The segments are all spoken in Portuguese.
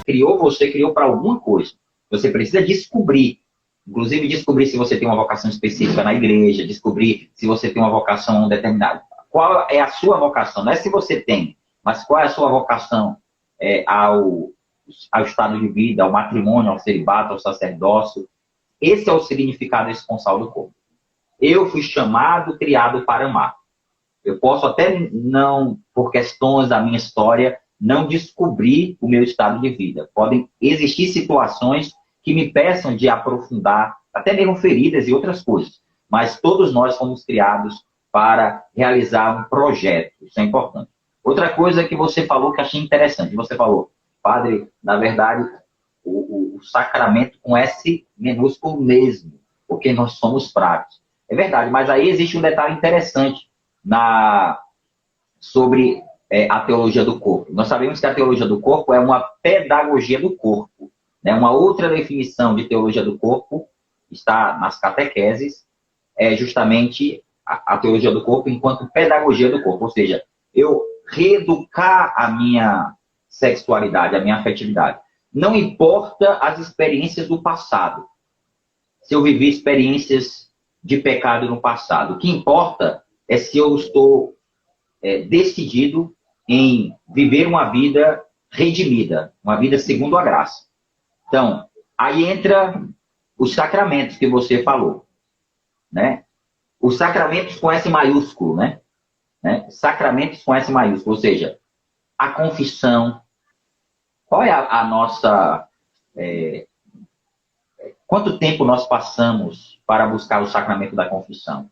criou você, criou para alguma coisa. Você precisa descobrir. Inclusive, descobrir se você tem uma vocação específica na igreja, descobrir se você tem uma vocação determinada. Qual é a sua vocação? Não é se você tem, mas qual é a sua vocação ao estado de vida, ao matrimônio, ao celibato, ao sacerdócio. Esse é o significado esponsal do corpo. Eu fui chamado, criado para amar. Eu posso até não, por questões da minha história, não descobrir o meu estado de vida. Podem existir situações que me peçam de aprofundar, até mesmo feridas e outras coisas. Mas todos nós fomos criados para realizar um projeto. Isso é importante. Outra coisa que você falou que achei interessante. Você falou, padre, na verdade, o sacramento com S minúsculo mesmo, porque nós somos práticos. É verdade, mas aí existe um detalhe interessante sobre a teologia do corpo. Nós sabemos que a teologia do corpo é uma pedagogia do corpo. Né? Uma outra definição de teologia do corpo está nas catequeses, é justamente a teologia do corpo enquanto pedagogia do corpo. Ou seja, eu reeducar a minha sexualidade, a minha afetividade. Não importa as experiências do passado. Se eu vivi experiências de pecado no passado. O que importa é se eu estou decidido em viver uma vida redimida, uma vida segundo a graça. Então, aí entra os sacramentos que você falou, né? Os sacramentos com S maiúsculo, né? Sacramentos com S maiúsculo, ou seja, a confissão. Qual é a nossa... quanto tempo nós passamos para buscar o sacramento da confissão?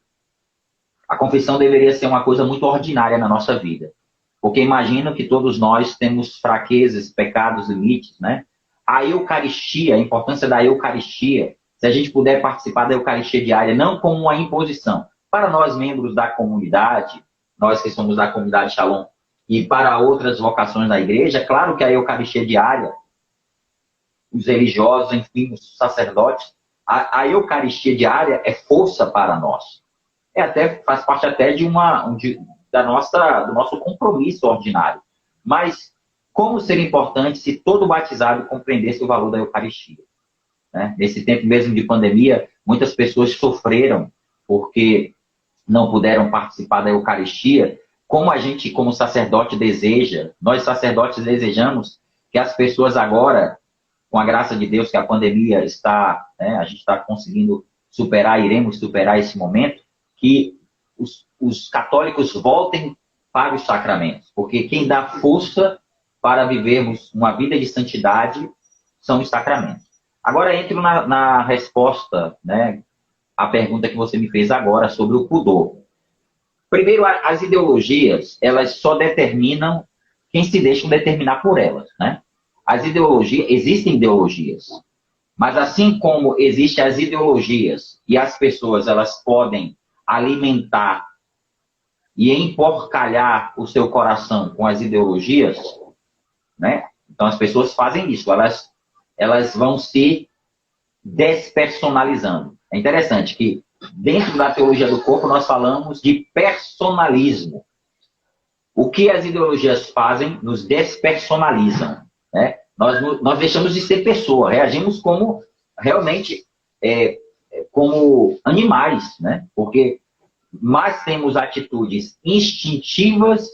A confissão deveria ser uma coisa muito ordinária na nossa vida. Porque imagino que todos nós temos fraquezas, pecados, limites, né? A Eucaristia, a importância da Eucaristia, se a gente puder participar da Eucaristia diária, não como uma imposição. Para nós, membros da comunidade, nós que somos da comunidade Shalom, e para outras vocações da igreja, claro que a Eucaristia diária, os religiosos, enfim, os sacerdotes, a Eucaristia diária é força para nós. Faz parte até do nosso compromisso ordinário. Mas como seria importante se todo batizado compreendesse o valor da Eucaristia? Né? Nesse tempo mesmo de pandemia, muitas pessoas sofreram porque não puderam participar da Eucaristia. Como a gente, como sacerdote, deseja, nós sacerdotes desejamos que as pessoas agora, com a graça de Deus, que a pandemia está, a gente está conseguindo superar, iremos superar esse momento, que os católicos voltem para os sacramentos, porque quem dá força para vivermos uma vida de santidade são os sacramentos. Agora entro na resposta, à pergunta que você me fez agora sobre o pudor. Primeiro, as ideologias, elas só determinam quem se deixam determinar por elas, né? Existem ideologias, mas assim como existem as ideologias e as pessoas, elas podem alimentar e emporcalhar o seu coração com as ideologias, né? Então as pessoas fazem isso, elas vão se despersonalizando. É interessante que dentro da teologia do corpo nós falamos de personalismo. O que as ideologias fazem nos despersonalizam, né? Nós deixamos de ser pessoa, reagimos como realmente como animais, né? Porque mais temos atitudes instintivas,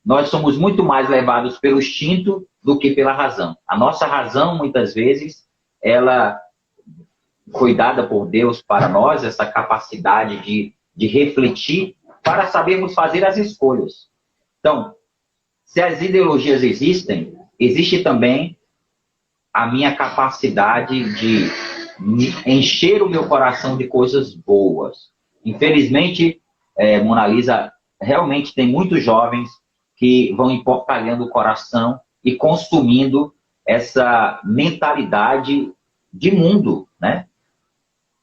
nós somos muito mais levados pelo instinto do que pela razão. A nossa razão, muitas vezes, ela foi dada por Deus para nós, essa capacidade de refletir para sabermos fazer as escolhas. Então, se as ideologias existem, existe também a minha capacidade de encher o meu coração de coisas boas. Infelizmente, Mona Lisa, realmente tem muitos jovens que vão emporcalhando o coração e consumindo essa mentalidade de mundo, né?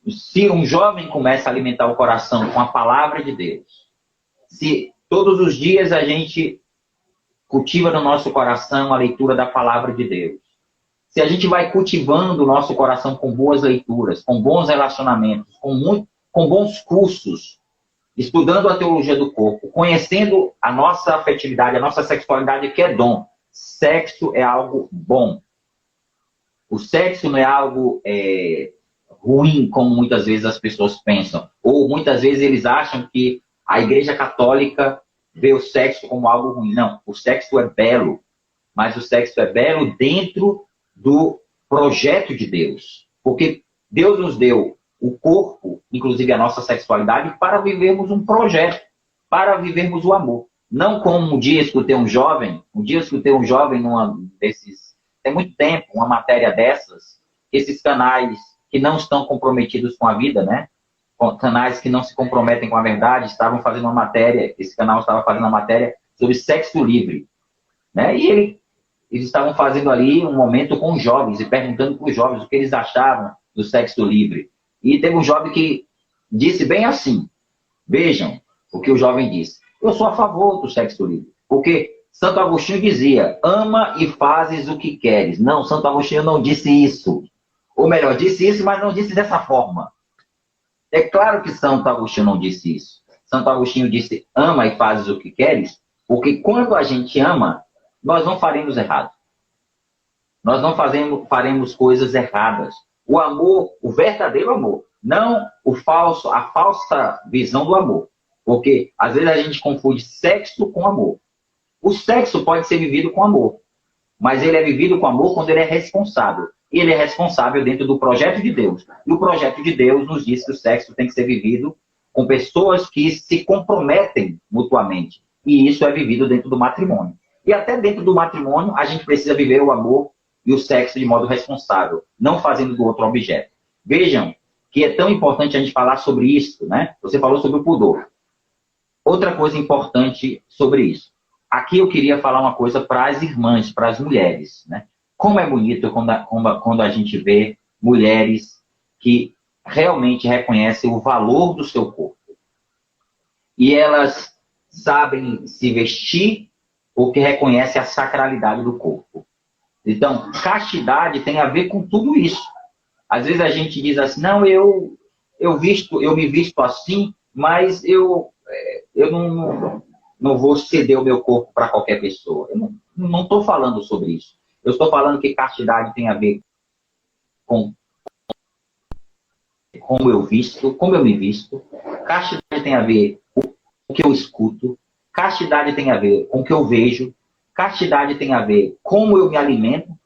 Se um jovem começa a alimentar o coração com a palavra de Deus, se todos os dias a gente cultiva no nosso coração a leitura da palavra de Deus, se a gente vai cultivando o nosso coração com boas leituras, com bons relacionamentos, com bons cursos, estudando a teologia do corpo, conhecendo a nossa afetividade, a nossa sexualidade, que é dom. sexo é algo bom. O sexo não é algo ruim, como muitas vezes as pessoas pensam. Ou muitas vezes eles acham que a Igreja Católica vê o sexo como algo ruim. Não, o sexo é belo. Mas o sexo é belo dentro do projeto de Deus. Porque Deus nos deu o corpo, inclusive a nossa sexualidade, para vivermos um projeto, para vivermos o amor. Não como um dia escutei um jovem numa desses, tem muito tempo, uma matéria dessas, esses canais que não estão comprometidos com a vida, né? Canais que não se comprometem com a verdade, estavam fazendo uma matéria, esse canal estava fazendo uma matéria sobre sexo livre, né? E eles estavam fazendo ali um momento com os jovens e perguntando para os jovens o que eles achavam do sexo livre. E teve um jovem que disse bem assim, vejam o que o jovem disse, eu sou a favor do sexo livre, porque Santo Agostinho dizia, ama e fazes o que queres. Não, Santo Agostinho não disse isso. Ou melhor, disse isso, mas não disse dessa forma. É claro que Santo Agostinho não disse isso. Santo Agostinho disse, ama e fazes o que queres, porque quando a gente ama, nós não faremos errado. Nós não faremos coisas erradas. O amor, o verdadeiro amor, não a falsa visão do amor. Porque às vezes a gente confunde sexo com amor. O sexo pode ser vivido com amor, mas ele é vivido com amor quando ele é responsável. Ele é responsável dentro do projeto de Deus. E o projeto de Deus nos diz que o sexo tem que ser vivido com pessoas que se comprometem mutuamente. E isso é vivido dentro do matrimônio. E até dentro do matrimônio, a gente precisa viver o amor e o sexo de modo responsável, não fazendo do outro objeto. Vejam que é tão importante a gente falar sobre isso, né? Você falou sobre o pudor. Outra coisa importante sobre isso. Aqui eu queria falar uma coisa para as irmãs, para as mulheres, né? Como é bonito quando a gente vê mulheres que realmente reconhecem o valor do seu corpo. E elas sabem se vestir porque reconhecem a sacralidade do corpo. Então, castidade tem a ver com tudo isso. Às vezes a gente diz assim, não, eu me visto assim, mas eu não vou ceder o meu corpo para qualquer pessoa. Eu não estou falando sobre isso. Eu estou falando que castidade tem a ver com como eu visto, como eu me visto. Castidade tem a ver com o que eu escuto. Castidade tem a ver com o que eu vejo. Castidade tem a ver com como eu me alimento.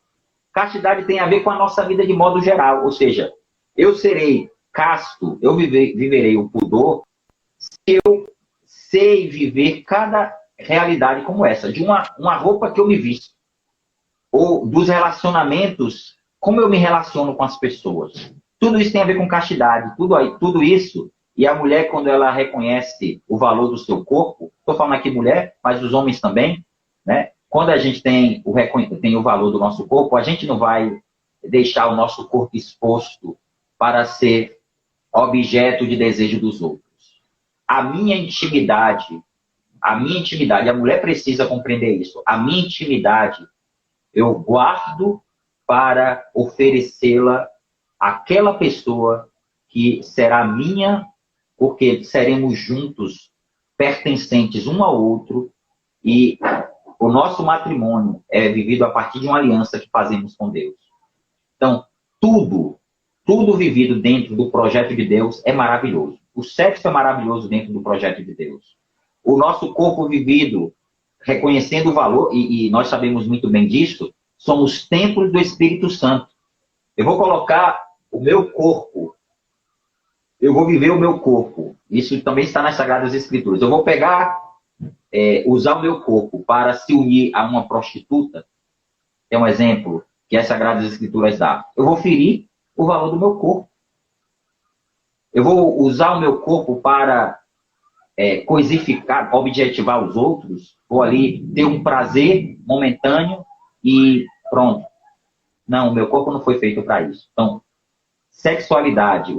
Castidade tem a ver com a nossa vida de modo geral. Ou seja, eu serei casto, eu viverei o pudor se eu sei viver cada realidade como essa, de uma roupa que eu me visto, ou dos relacionamentos, como eu me relaciono com as pessoas. Tudo isso tem a ver com castidade, tudo isso, e a mulher, quando ela reconhece o valor do seu corpo, estou falando aqui mulher, mas os homens também, né? Quando a gente tem o valor do nosso corpo, a gente não vai deixar o nosso corpo exposto para ser objeto de desejo dos outros. A minha intimidade, a mulher precisa compreender isso. A minha intimidade, eu guardo para oferecê-la àquela pessoa que será minha, porque seremos juntos, pertencentes um ao outro, e o nosso matrimônio é vivido a partir de uma aliança que fazemos com Deus. Então, tudo vivido dentro do projeto de Deus é maravilhoso. O sexo é maravilhoso dentro do projeto de Deus. O nosso corpo vivido, reconhecendo o valor, e nós sabemos muito bem disso, somos templos do Espírito Santo. Eu vou colocar o meu corpo, eu vou viver o meu corpo. Isso também está nas Sagradas Escrituras. Eu vou usar o meu corpo para se unir a uma prostituta. É um exemplo que as Sagradas Escrituras dão. Eu vou ferir o valor do meu corpo. Eu vou usar o meu corpo para coisificar, objetivar os outros. Vou ali ter um prazer momentâneo e pronto. Não, o meu corpo não foi feito para isso. Então, sexualidade,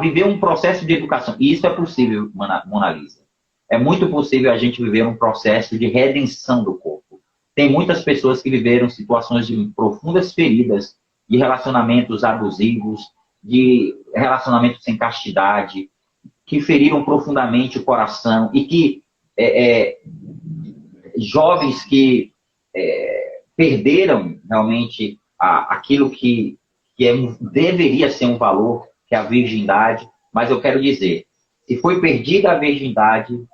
viver um processo de educação. E isso é possível, Mona Lisa. É muito possível a gente viver um processo de redenção do corpo. Tem muitas pessoas que viveram situações de profundas feridas, de relacionamentos abusivos, de relacionamentos sem castidade, que feriram profundamente o coração e que jovens que perderam realmente aquilo deveria ser um valor, que é a virgindade. Mas eu quero dizer, se foi perdida a virgindade,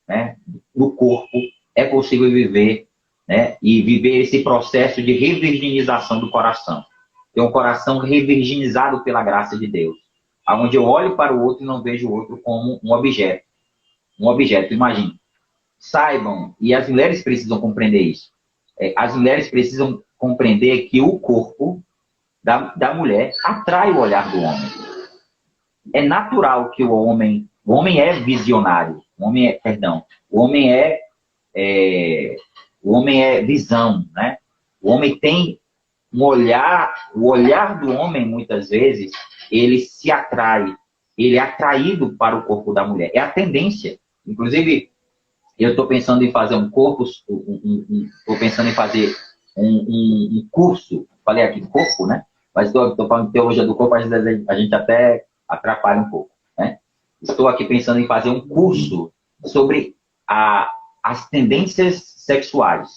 né, do corpo, é possível viver, né, e viver esse processo de revirginização do coração. Ter um coração revirginizado pela graça de Deus, onde eu olho para o outro e não vejo o outro como um objeto. Um objeto, imagine. Saibam, e as mulheres precisam compreender isso. As mulheres precisam compreender que o corpo da mulher atrai o olhar do homem. É natural que o homem é visionário, o homem é visão, né? O homem tem um olhar, o olhar do homem, muitas vezes, ele se atrai, ele é atraído para o corpo da mulher. É a tendência. Inclusive, eu estou pensando em fazer um corpo, estou pensando em fazer um curso, falei aqui do corpo, né? Mas estou falando de teologia do corpo, às vezes a gente até atrapalha um pouco, né? Estou aqui pensando em fazer um curso sobre as tendências sexuais,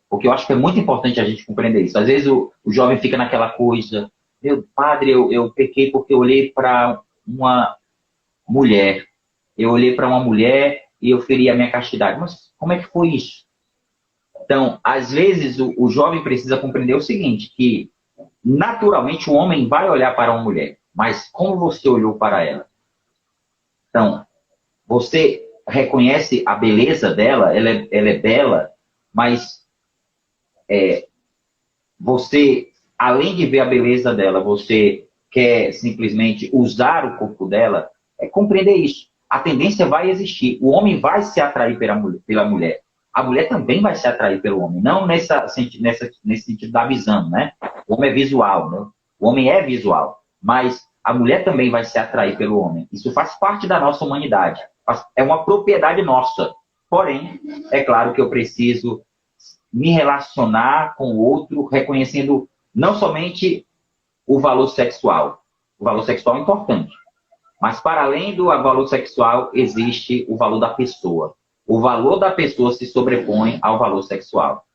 porque eu acho que é muito importante a gente compreender isso. Às vezes o jovem fica naquela coisa, meu padre, eu pequei porque eu olhei para uma mulher, e eu feri a minha castidade. Mas como é que foi isso? Então, às vezes, o jovem precisa compreender o seguinte, que naturalmente o homem vai olhar para uma mulher, mas como você olhou para ela? Então, você reconhece a beleza dela, ela é bela, mas você, além de ver a beleza dela, você quer simplesmente usar o corpo dela, compreender isso. A tendência vai existir. O homem vai se atrair pela mulher. A mulher também vai se atrair pelo homem. Não nesse sentido da visão, né? O homem é visual, né? O homem é visual. Mas a mulher também vai se atrair pelo homem. Isso faz parte da nossa humanidade. É uma propriedade nossa. Porém, é claro que eu preciso me relacionar com o outro, reconhecendo não somente o valor sexual. O valor sexual é importante. Mas, para além do valor sexual, existe o valor da pessoa. O valor da pessoa se sobrepõe ao valor sexual.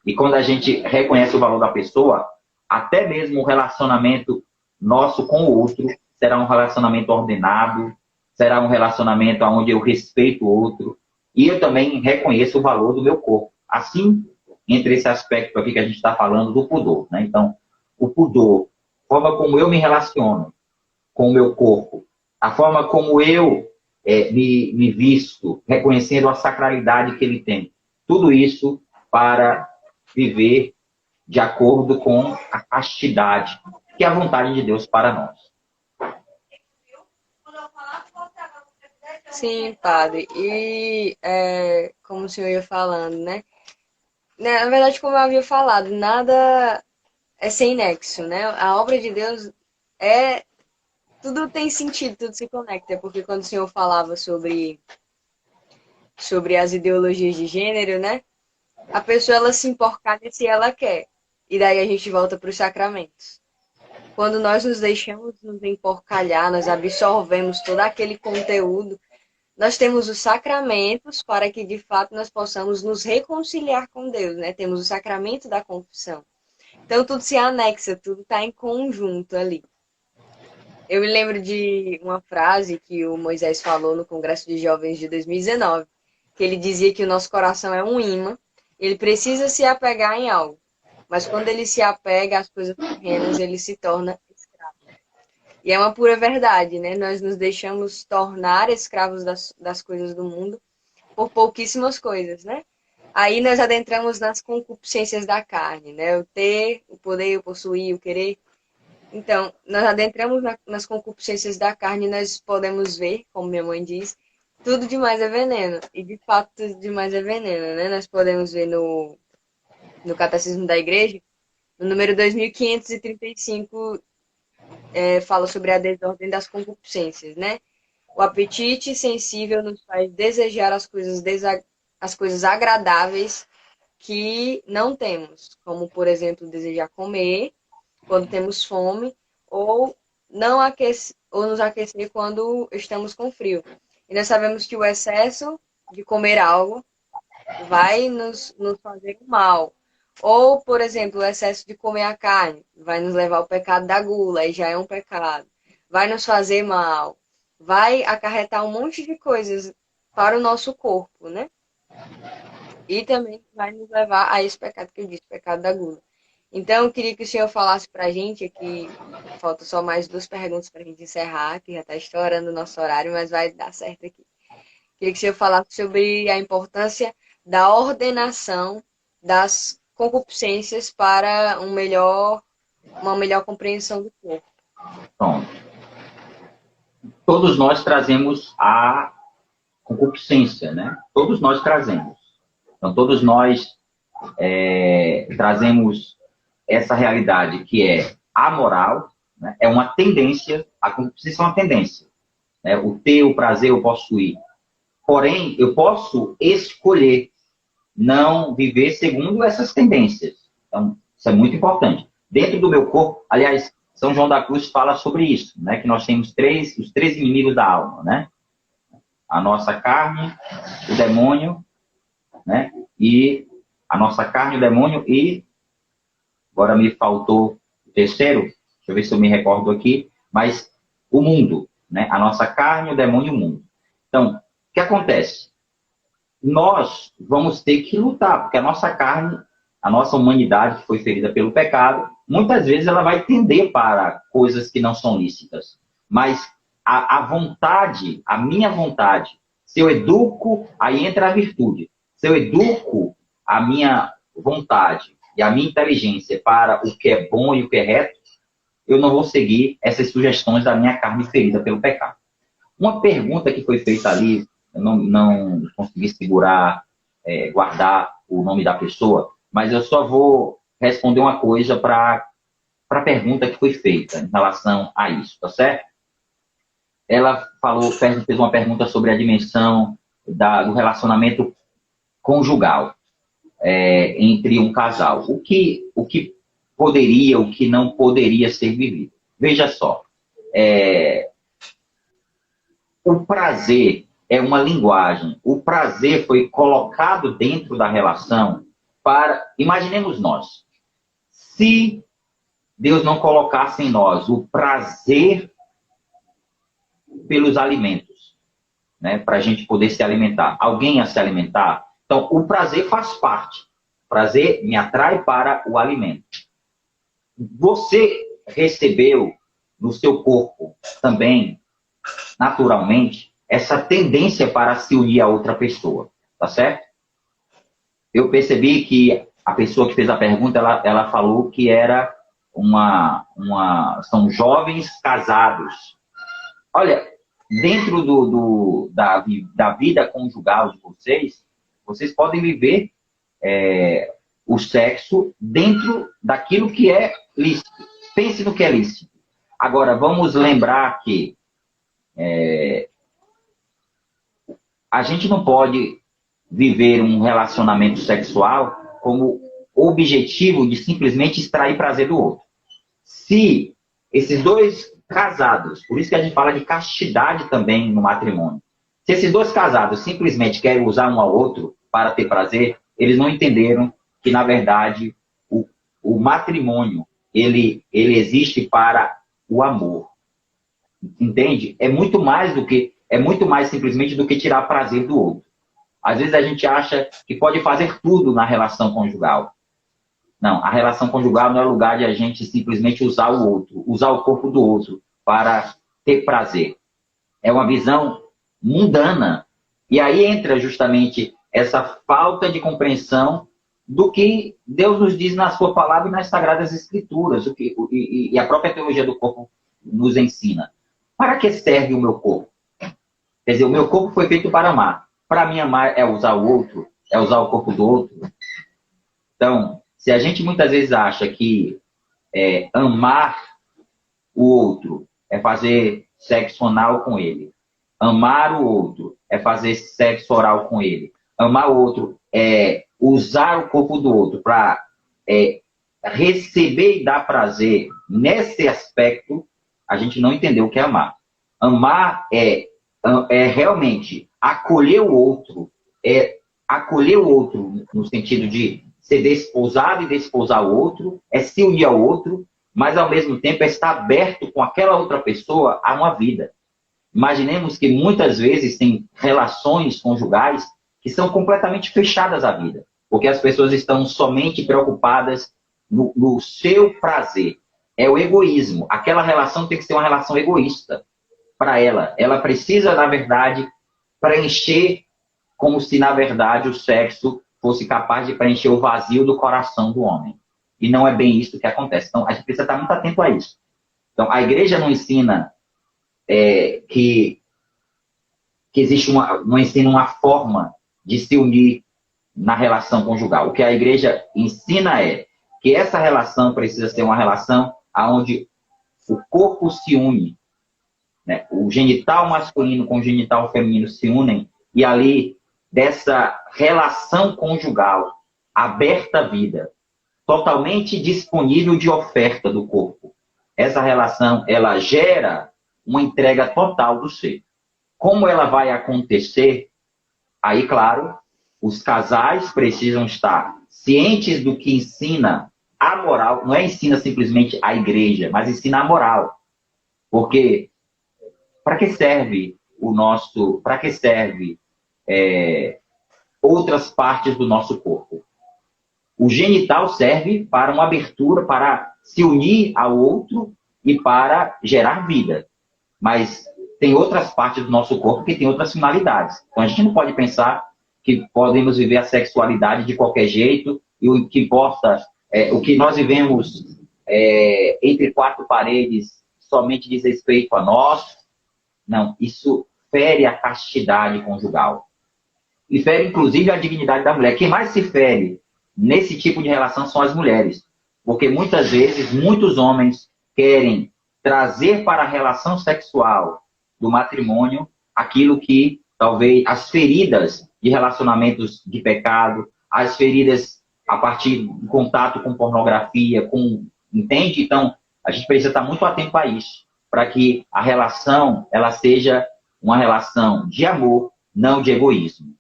E quando a gente reconhece o valor da pessoa, até mesmo o relacionamento nosso com o outro será um relacionamento ordenado, será um relacionamento onde eu respeito o outro, e eu também reconheço o valor do meu corpo. Assim, entre esse aspecto aqui que a gente está falando do pudor, né? Então, o pudor, a forma como eu me relaciono com o meu corpo, a forma como eu me visto, reconhecendo a sacralidade que ele tem. Tudo isso para viver de acordo com a castidade, que é a vontade de Deus para nós. Sim, padre. E como o senhor ia falando, né? Na verdade, como eu havia falado, nada é sem nexo, né? A obra de Deus é. Tudo tem sentido, tudo se conecta. Porque quando o senhor falava sobre as ideologias de gênero, né? A pessoa ela se emporcalha se ela quer. E daí a gente volta para os sacramentos. Quando nós nos deixamos nos emporcalhar, nós absorvemos todo aquele conteúdo, nós temos os sacramentos para que de fato nós possamos nos reconciliar com Deus, né? Temos o sacramento da confissão. Então tudo se anexa, tudo está em conjunto ali. Eu me lembro de uma frase que o Moisés falou no Congresso de Jovens de 2019, que ele dizia que o nosso coração é um imã, ele precisa se apegar em algo, mas quando ele se apega às coisas terrenas, ele se torna escravo. E é uma pura verdade, né? Nós nos deixamos tornar escravos das coisas do mundo por pouquíssimas coisas, né? Aí nós adentramos nas concupiscências da carne, né? O ter, o poder, o possuir, o querer. Então, nós adentramos nas concupiscências da carne e nós podemos ver, como minha mãe diz, tudo demais é veneno. E de fato, tudo demais é veneno, né? Nós podemos ver no Catecismo da Igreja, no número 2535, fala sobre a desordem das concupiscências, né? O apetite sensível nos faz desejar as coisas agradáveis que não temos, como, por exemplo, desejar comer quando temos fome, ou ou nos aquecer quando estamos com frio. E nós sabemos que o excesso de comer algo vai nos fazer mal. Ou, por exemplo, o excesso de comer a carne vai nos levar ao pecado da gula, aí já é um pecado. Vai nos fazer mal, vai acarretar um monte de coisas para o nosso corpo, né? E também vai nos levar a esse pecado que eu disse, pecado da gula. Então, eu queria que o senhor falasse para a gente aqui, falta só mais duas perguntas para a gente encerrar, que já está estourando o nosso horário, mas vai dar certo aqui. Queria que o senhor falasse sobre a importância da ordenação das concupiscências para uma melhor compreensão do corpo. Pronto. Todos nós trazemos a concupiscência, né? Todos nós trazemos. Então, todos nós trazemos essa realidade que é amoral, né? É uma tendência, a concupiscência é uma tendência. Né? O ter, o prazer, eu possuir. Porém, eu posso escolher não viver segundo essas tendências. Então, isso é muito importante. Dentro do meu corpo, aliás, São João da Cruz fala sobre isso, né? Que nós temos os três inimigos da alma, né? A nossa carne, o demônio, né? E a nossa carne, o demônio e agora me faltou o terceiro, deixa eu ver se eu me recordo aqui, mas o mundo, né? A nossa carne, o demônio e o mundo. Então, o que acontece? Nós vamos ter que lutar, porque a nossa carne, a nossa humanidade que foi ferida pelo pecado, muitas vezes ela vai tender para coisas que não são lícitas. Mas a vontade, a minha vontade, se eu educo, aí entra a virtude. Se eu educo a minha vontade e a minha inteligência para o que é bom e o que é reto, eu não vou seguir essas sugestões da minha carne ferida pelo pecado. Uma pergunta que foi feita ali, eu não consegui segurar, guardar o nome da pessoa, mas eu só vou responder uma coisa para a pergunta que foi feita em relação a isso, tá certo? Ela fez uma pergunta sobre a dimensão do relacionamento conjugal entre um casal. O que poderia, o que não poderia ser vivido. Veja só, o prazer é uma linguagem. O prazer foi colocado dentro da relação para... Imaginemos nós, se Deus não colocasse em nós o prazer pelos alimentos, né, para a gente poder se alimentar. Alguém a se alimentar? Então, o prazer faz parte. O prazer me atrai para o alimento. Você recebeu no seu corpo também, naturalmente, essa tendência para se unir a outra pessoa, tá certo? Eu percebi que a pessoa que fez a pergunta, ela falou que era são jovens casados. Olha, dentro da vida conjugal de vocês podem viver o sexo dentro daquilo que é lícito. Pense no que é lícito. Agora, vamos lembrar que a gente não pode viver um relacionamento sexual como objetivo de simplesmente extrair prazer do outro. Se esses dois casados, por isso que a gente fala de castidade também no matrimônio, se esses dois casados simplesmente querem usar um ao outro para ter prazer, eles não entenderam que, na verdade, o matrimônio, ele existe para o amor. Entende? É muito mais simplesmente do que tirar prazer do outro. Às vezes a gente acha que pode fazer tudo na relação conjugal. Não, a relação conjugal não é lugar de a gente simplesmente usar o outro, usar o corpo do outro para ter prazer. É uma visão mundana. E aí entra justamente essa falta de compreensão do que Deus nos diz na sua palavra e nas Sagradas Escrituras, e a própria teologia do corpo nos ensina. Para que serve o meu corpo? Quer dizer, o meu corpo foi feito para amar. Para mim, amar é usar o outro, é usar o corpo do outro. Então, se a gente muitas vezes acha que amar o outro é fazer sexo anal com ele, amar o outro é fazer sexo oral com ele, amar o outro é usar o corpo do outro para receber e dar prazer, nesse aspecto, a gente não entendeu o que é amar. Amar é realmente acolher o outro, é acolher o outro, no sentido de ser desposado e desposar o outro, é se unir ao outro, mas ao mesmo tempo é estar aberto com aquela outra pessoa a uma vida. Imaginemos que muitas vezes tem relações conjugais que são completamente fechadas à vida, porque as pessoas estão somente preocupadas no seu prazer. É o egoísmo. Aquela relação tem que ser uma relação egoísta para ela. Ela precisa, na verdade, preencher como se, na verdade, o sexo fosse capaz de preencher o vazio do coração do homem. E não é bem isso que acontece. Então, a gente precisa estar muito atento a isso. Então, a igreja não ensina que existe não ensina uma forma de se unir na relação conjugal. O que a igreja ensina é que essa relação precisa ser uma relação onde o corpo se une, né? O genital masculino com o genital feminino se unem, e ali, dessa relação conjugal, aberta à vida, totalmente disponível de oferta do corpo. Essa relação, ela gera uma entrega total do ser. Como ela vai acontecer? Aí, claro, os casais precisam estar cientes do que ensina a moral. Não é ensina simplesmente a igreja, mas ensina a moral. Porque para que serve para que serve outras partes do nosso corpo? O genital serve para uma abertura, para se unir ao outro e para gerar vida. Mas tem outras partes do nosso corpo que têm outras finalidades. Então a gente não pode pensar que podemos viver a sexualidade de qualquer jeito e o que importa, o que nós vivemos entre quatro paredes somente diz respeito a nós. Não, isso fere a castidade conjugal. E fere, inclusive, a dignidade da mulher. Quem mais se fere nesse tipo de relação são as mulheres. Porque muitas vezes, muitos homens querem trazer para a relação sexual do matrimônio aquilo que, talvez, as feridas de relacionamentos de pecado, as feridas a partir do contato com pornografia, entende? Então, a gente precisa estar muito atento a isso, para que a relação, ela seja uma relação de amor, não de egoísmo.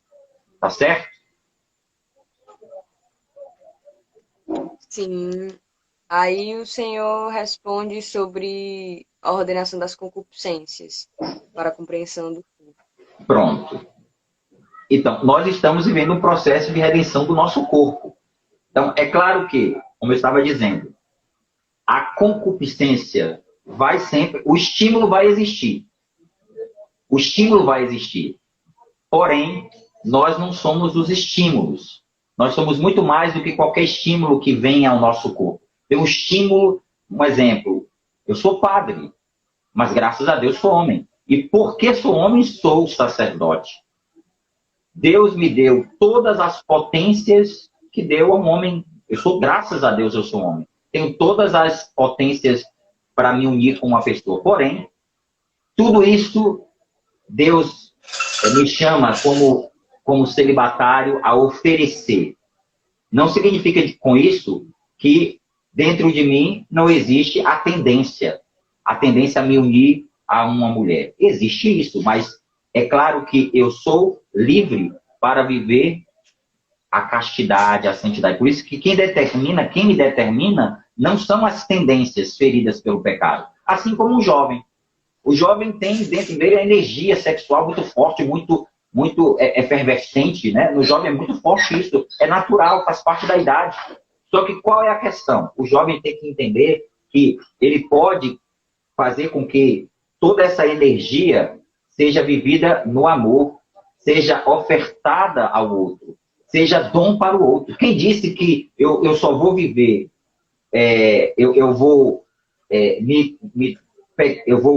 Tá certo? Sim. Aí o Senhor responde sobre a ordenação das concupiscências para a compreensão do corpo. Pronto. Então, nós estamos vivendo um processo de redenção do nosso corpo. Então, é claro que, como eu estava dizendo, a concupiscência vai sempre, o estímulo vai existir. O estímulo vai existir. Porém, nós não somos os estímulos. Nós somos muito mais do que qualquer estímulo que venha ao nosso corpo. Tem um estímulo, um exemplo. Eu sou padre, mas graças a Deus sou homem. E porque sou homem, sou sacerdote. Deus me deu todas as potências que deu a um homem. Graças a Deus, eu sou homem. Tenho todas as potências para me unir com uma pessoa. Porém, tudo isso, Deus me chama como celibatário a oferecer. Não significa com isso que dentro de mim não existe a tendência a me unir a uma mulher. Existe isso, mas é claro que eu sou livre para viver a castidade, a santidade. Por isso que quem me determina, não são as tendências feridas pelo pecado. Assim como o jovem. O jovem tem dentro dele a energia sexual muito forte, muito efervescente, né? No jovem é muito forte isso. É natural, faz parte da idade. Só que qual é a questão? O jovem tem que entender que ele pode fazer com que toda essa energia seja vivida no amor, seja ofertada ao outro, seja dom para o outro. Quem disse que eu só vou viver, eu vou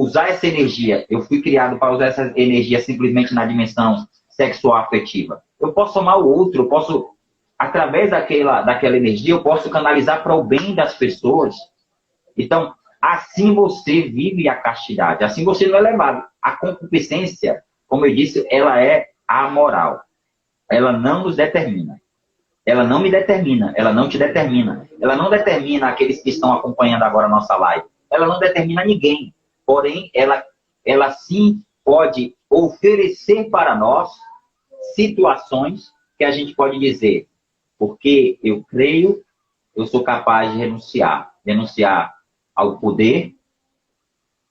usar essa energia, eu fui criado para usar essa energia simplesmente na dimensão sexual afetiva. Eu posso amar o outro, eu posso, através daquela energia, eu posso canalizar para o bem das pessoas. Então, assim você vive a castidade, assim você não é levado. A concupiscência, como eu disse, ela é amoral. Ela não nos determina. Ela não me determina, ela não te determina. Ela não determina aqueles que estão acompanhando agora a nossa live. Ela não determina ninguém. Porém, ela sim pode oferecer para nós situações que a gente pode dizer? Porque eu creio, eu sou capaz de renunciar. Renunciar ao poder,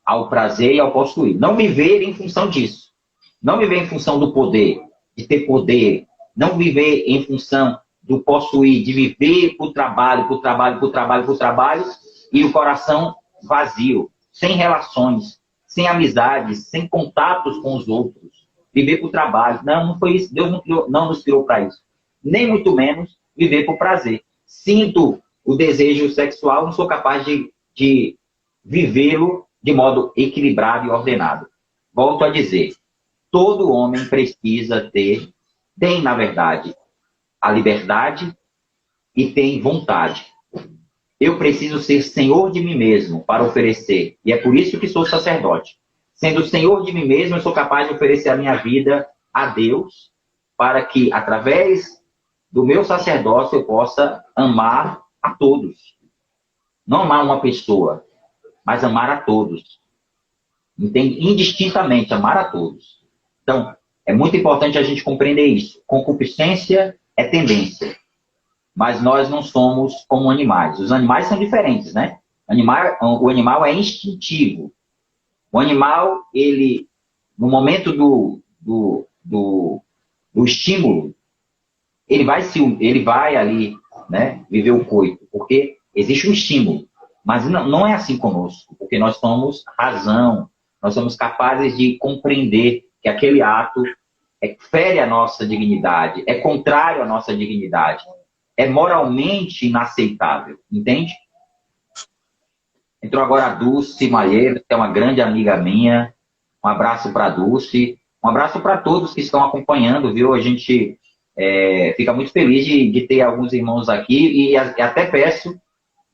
ao prazer e ao possuir. Não viver em função disso. Não viver em função do poder, de ter poder. Não viver em função do possuir, de viver por trabalho, por trabalho, por trabalho, por trabalho, e o coração vazio, sem relações, sem amizades, sem contatos com os outros. Viver por trabalho. Não foi isso. Deus não nos criou para isso. Nem muito menos viver por prazer. Sinto o desejo sexual, não sou capaz de vivê-lo de modo equilibrado e ordenado. Volto a dizer, todo homem precisa tem, na verdade, a liberdade e tem vontade. Eu preciso ser senhor de mim mesmo para oferecer. E é por isso que sou sacerdote. Sendo senhor de mim mesmo, eu sou capaz de oferecer a minha vida a Deus para que, através do meu sacerdócio, eu possa amar a todos. Não amar uma pessoa, mas amar a todos. Entende? Indistintamente, amar a todos. Então, é muito importante a gente compreender isso. Concupiscência é tendência. Mas nós não somos como animais. Os animais são diferentes, né? O animal é instintivo. O animal, ele, no momento do estímulo, ele vai ali, né, viver o coito, porque existe um estímulo. Mas não é assim conosco, porque nós somos razão, nós somos capazes de compreender que aquele ato fere a nossa dignidade, é contrário à nossa dignidade, é moralmente inaceitável, entende? Entrou agora a Dulce Malheiro, que é uma grande amiga minha. Um abraço para a Dulce. Um abraço para todos que estão acompanhando, viu? A gente fica muito feliz de ter alguns irmãos aqui e até peço,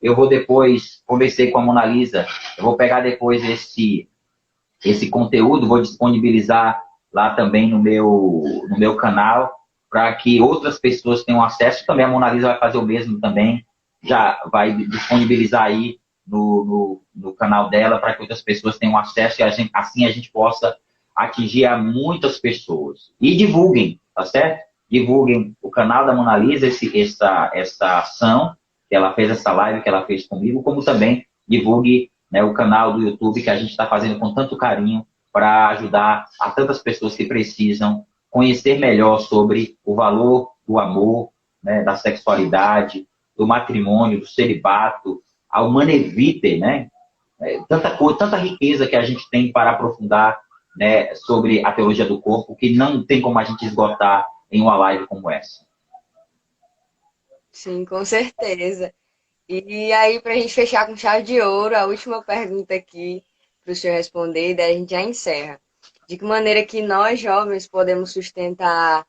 eu vou depois, conversei com a Mona Lisa, eu vou pegar depois esse conteúdo, vou disponibilizar lá também no meu canal, para que outras pessoas tenham acesso. Também a Mona Lisa vai fazer o mesmo também, já vai disponibilizar aí no canal dela, para que outras pessoas tenham acesso e assim a gente possa atingir a muitas pessoas. E divulguem, tá certo? Divulguem o canal da Mona Lisa, essa ação, que ela fez, essa live que ela fez comigo, como também divulgue, né, o canal do YouTube que a gente está fazendo com tanto carinho para ajudar a tantas pessoas que precisam conhecer melhor sobre o valor do amor, né, da sexualidade, do matrimônio, do celibato, a humana vitae, né? Tanta coisa, tanta riqueza que a gente tem para aprofundar, né, sobre a teologia do corpo, que não tem como a gente esgotar em uma live como essa. Sim, com certeza. E aí, para a gente fechar com chave de ouro, a última pergunta aqui para o senhor responder, e daí a gente já encerra. De que maneira que nós, jovens, podemos sustentar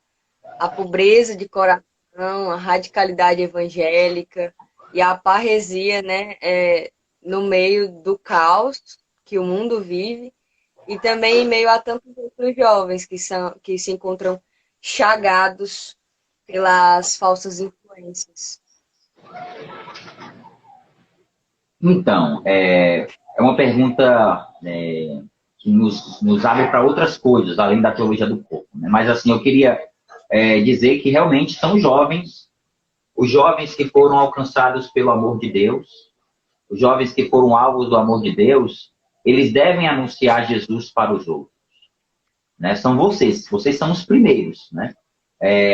a pobreza de coração, a radicalidade evangélica e a parresia, né, no meio do caos que o mundo vive, e também em meio a tantos outros jovens que se encontram chagados pelas falsas influências. Então, é uma pergunta que nos abre para outras coisas, além da teologia do corpo, né? Mas, assim, eu queria dizer que realmente são jovens, os jovens que foram alcançados pelo amor de Deus, os jovens que foram alvos do amor de Deus, eles devem anunciar Jesus para os outros, né? São vocês são os primeiros, né?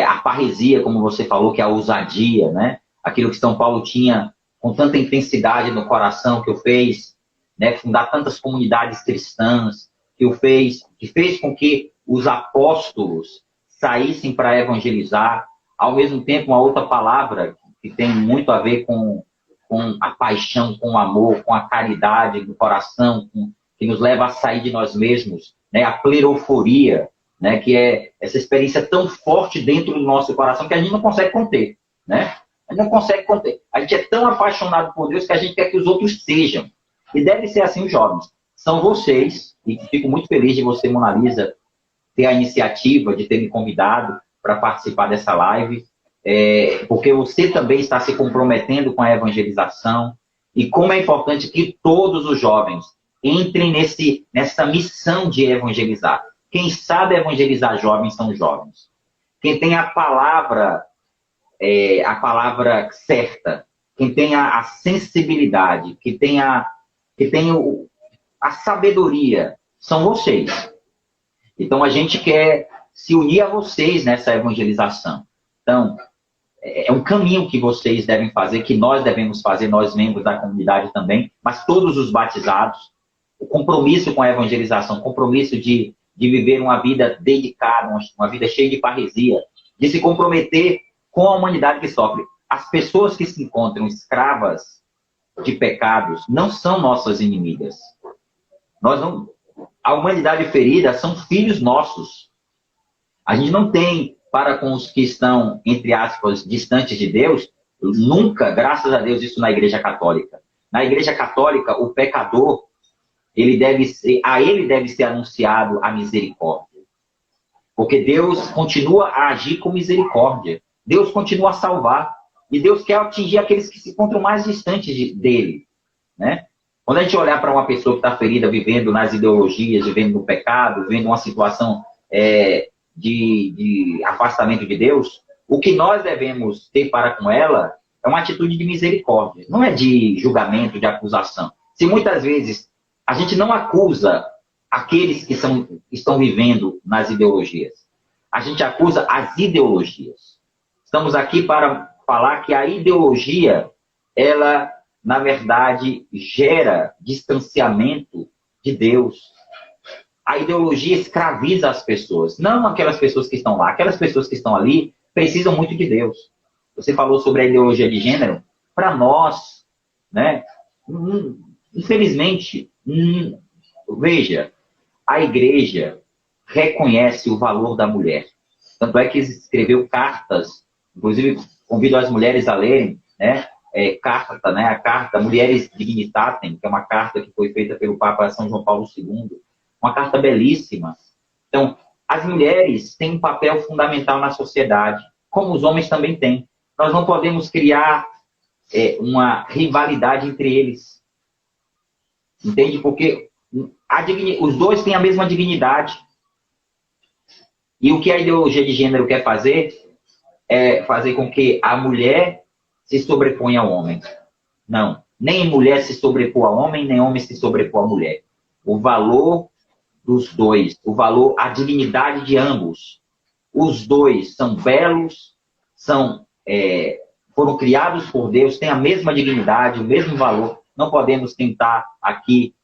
A parresia, como você falou, que é a ousadia, né? Aquilo que São Paulo tinha com tanta intensidade no coração, que o fez, né, fundar tantas comunidades cristãs, que fez com que os apóstolos saíssem para evangelizar. Ao mesmo tempo, uma outra palavra que tem muito a ver com a paixão, com o amor, com a caridade do coração, que nos leva a sair de nós mesmos, né? A pleroforia, né? Que é essa experiência tão forte dentro do nosso coração que a gente não consegue conter, né? A gente não consegue conter. A gente é tão apaixonado por Deus que a gente quer que os outros sejam. E deve ser assim os jovens. São vocês, e fico muito feliz de você, Mona Lisa, ter a iniciativa de ter me convidado para participar dessa live, porque você também está se comprometendo com a evangelização, e como é importante que todos os jovens entrem nessa missão de evangelizar. Quem sabe evangelizar jovens são os jovens. quem tem a palavra certa, quem tem a sensibilidade, que tem a sabedoria, são vocês. Então, a gente quer se unir a vocês nessa evangelização. Então, é um caminho que vocês devem fazer, que nós devemos fazer, nós membros da comunidade também, mas todos os batizados, o compromisso com a evangelização, o compromisso de viver uma vida dedicada, uma vida cheia de parresia, de se comprometer com a humanidade que sofre. As pessoas que se encontram escravas de pecados não são nossas inimigas. A humanidade ferida são filhos nossos. A gente não tem para com os que estão, entre aspas, distantes de Deus, nunca, graças a Deus, isso na Igreja Católica. Na Igreja Católica, o pecador, a ele deve ser anunciado a misericórdia. Porque Deus continua a agir com misericórdia. Deus continua a salvar. E Deus quer atingir aqueles que se encontram mais distantes dele. Né? Quando a gente olhar para uma pessoa que está ferida, vivendo nas ideologias, vivendo no pecado, vivendo uma situação de afastamento de Deus, o que nós devemos ter para com ela é uma atitude de misericórdia, não é de julgamento, de acusação. Se muitas vezes a gente não acusa aqueles que estão vivendo nas ideologias, a gente acusa as ideologias. Estamos aqui para falar que a ideologia, ela, na verdade, gera distanciamento de Deus. A ideologia escraviza as pessoas, não aquelas pessoas que estão lá. Aquelas pessoas que estão ali precisam muito de Deus. Você falou sobre a ideologia de gênero. Para nós, né, infelizmente, veja, a igreja reconhece o valor da mulher. Tanto é que escreveu cartas, inclusive convido as mulheres a lerem, né, a carta Mulheres Dignitatem, que é uma carta que foi feita pelo Papa São João Paulo II. Uma carta belíssima. Então, as mulheres têm um papel fundamental na sociedade, como os homens também têm. Nós não podemos criar uma rivalidade entre eles. Entende? Porque os dois têm a mesma dignidade. E o que a ideologia de gênero quer fazer é fazer com que a mulher se sobreponha ao homem. Não. Nem mulher se sobrepor ao homem, nem homem se sobrepor à mulher. O valor dos dois, a dignidade de ambos. Os dois são belos, foram criados por Deus, têm a mesma dignidade, o mesmo valor. Não podemos tentar aqui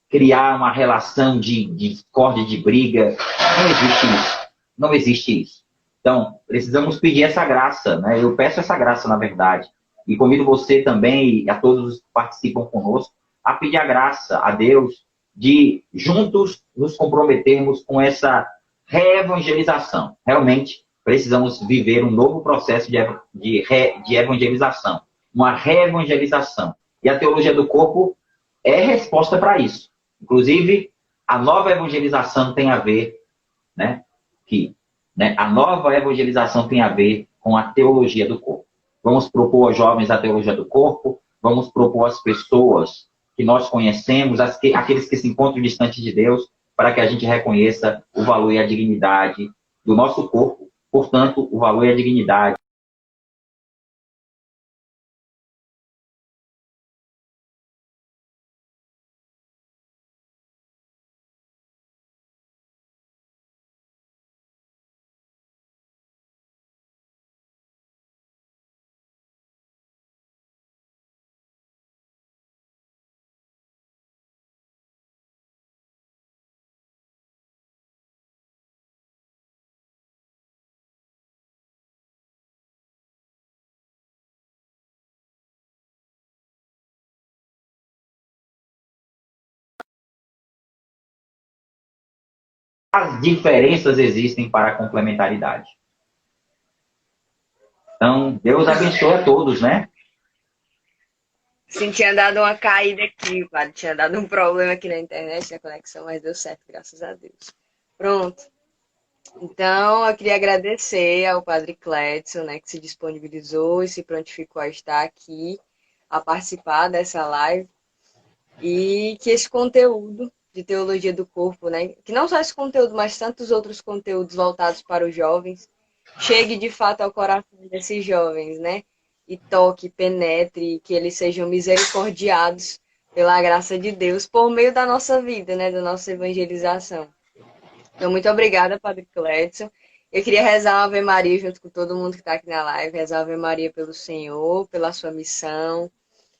criar uma relação de discórdia, de briga. Não existe isso. Não existe isso. Então, precisamos pedir essa graça, né? Eu peço essa graça, na verdade. E convido você também e a todos que participam conosco a pedir a graça a Deus de juntos nos comprometermos com essa reevangelização. Realmente, precisamos viver um novo processo de evangelização, uma reevangelização. E a teologia do corpo é resposta para isso. Inclusive, a nova evangelização tem a ver, a nova evangelização tem a ver com a teologia do corpo. Vamos propor aos jovens a teologia do corpo, vamos propor às pessoas que nós conhecemos, aqueles que se encontram distantes de Deus, para que a gente reconheça o valor e a dignidade do nosso corpo, portanto, o valor e a dignidade. As diferenças existem para a complementaridade. Então, Deus abençoe a todos, né? Sim, tinha dado uma caída aqui, padre. Tinha dado um problema aqui na internet, na conexão, mas deu certo, graças a Deus. Pronto. Então, eu queria agradecer ao padre Cledson, né, que se disponibilizou e se prontificou a estar aqui, a participar dessa live. E que esse conteúdo de teologia do corpo, né? Que não só esse conteúdo, mas tantos outros conteúdos voltados para os jovens, chegue de fato ao coração desses jovens, né? E toque, penetre, que eles sejam misericordiados pela graça de Deus por meio da nossa vida, né? Da nossa evangelização. Então, muito obrigada, Padre Clédson. Eu queria rezar uma Ave Maria junto com todo mundo que está aqui na live, rezar uma Ave Maria pelo Senhor, pela sua missão,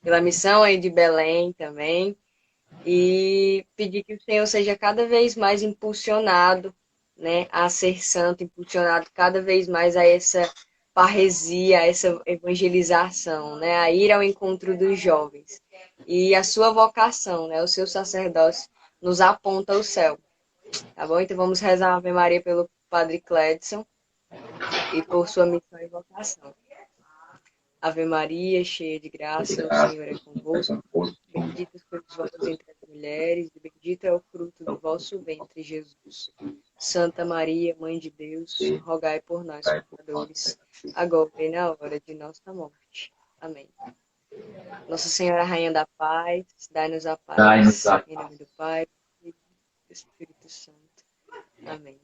pela missão aí de Belém também, e pedir que o Senhor seja cada vez mais impulsionado, né, a ser santo, impulsionado cada vez mais a essa parresia, a essa evangelização, né, a ir ao encontro dos jovens. E a sua vocação, né, o seu sacerdócio nos aponta ao céu. Tá bom? Então vamos rezar a Ave Maria pelo Padre Clédson e por sua missão e vocação. Ave Maria, cheia de graça, o Senhor é convosco. Bendita sois vós entre as mulheres, e bendito é o fruto do vosso ventre, Jesus. Santa Maria, Mãe de Deus, rogai por nós, pecadores, agora e na hora de nossa morte. Amém. Nossa Senhora, Rainha da Paz, dai-nos a paz. Em nome do Pai, do Filho e do Espírito Santo. Amém.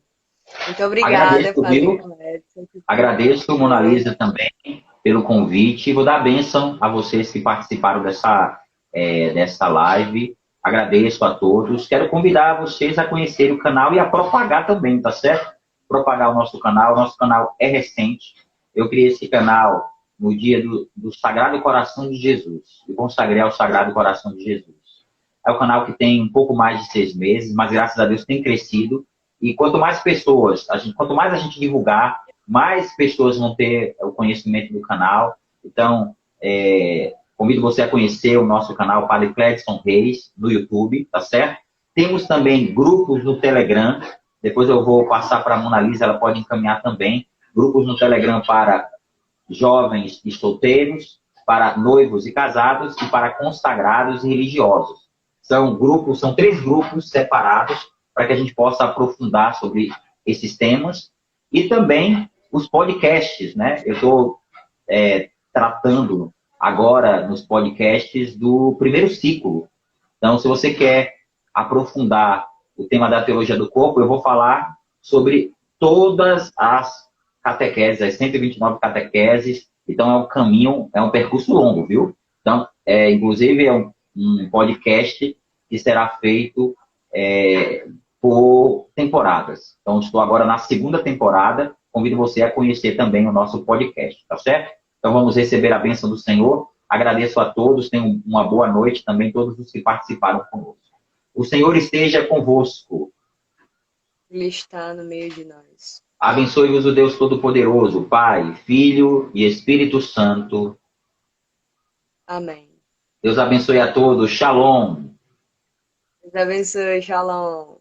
Muito obrigada, Padre Clédson. Agradeço, Mona Lisa, também pelo convite. Vou dar a bênção a vocês que participaram dessa live. Agradeço a todos. Quero convidar vocês a conhecer o canal e a propagar também, tá certo? Propagar o nosso canal. O nosso canal é recente. Eu criei esse canal no dia do Sagrado Coração de Jesus. Eu consagrei ao Sagrado Coração de Jesus. É um canal que tem um pouco mais de 6 meses, mas graças a Deus tem crescido. E quanto mais pessoas, quanto mais a gente divulgar, mais pessoas vão ter o conhecimento do canal. Então, convido você a conhecer o nosso canal Padre Clédson Reis, no YouTube, tá certo? Temos também grupos no Telegram. Depois eu vou passar para a Mona Lisa, ela pode encaminhar também. Grupos no Telegram para jovens e solteiros, para noivos e casados e para consagrados e religiosos. São 3 grupos separados para que a gente possa aprofundar sobre esses temas. E também os podcasts, né? Eu estou tratando agora nos podcasts do primeiro ciclo. Então, se você quer aprofundar o tema da teologia do corpo, eu vou falar sobre todas as catequeses, as 129 catequeses. Então, é um caminho, é um percurso longo, viu? Então, inclusive, é um podcast que será feito por temporadas. Então, estou agora na 2ª temporada. Convido você a conhecer também o nosso podcast, tá certo? Então, vamos receber a bênção do Senhor. Agradeço a todos. Tenham uma boa noite também, todos os que participaram conosco. O Senhor esteja convosco. Ele está no meio de nós. Abençoe-vos o Deus Todo-Poderoso, Pai, Filho e Espírito Santo. Amém. Deus abençoe a todos. Shalom. Deus abençoe. Shalom.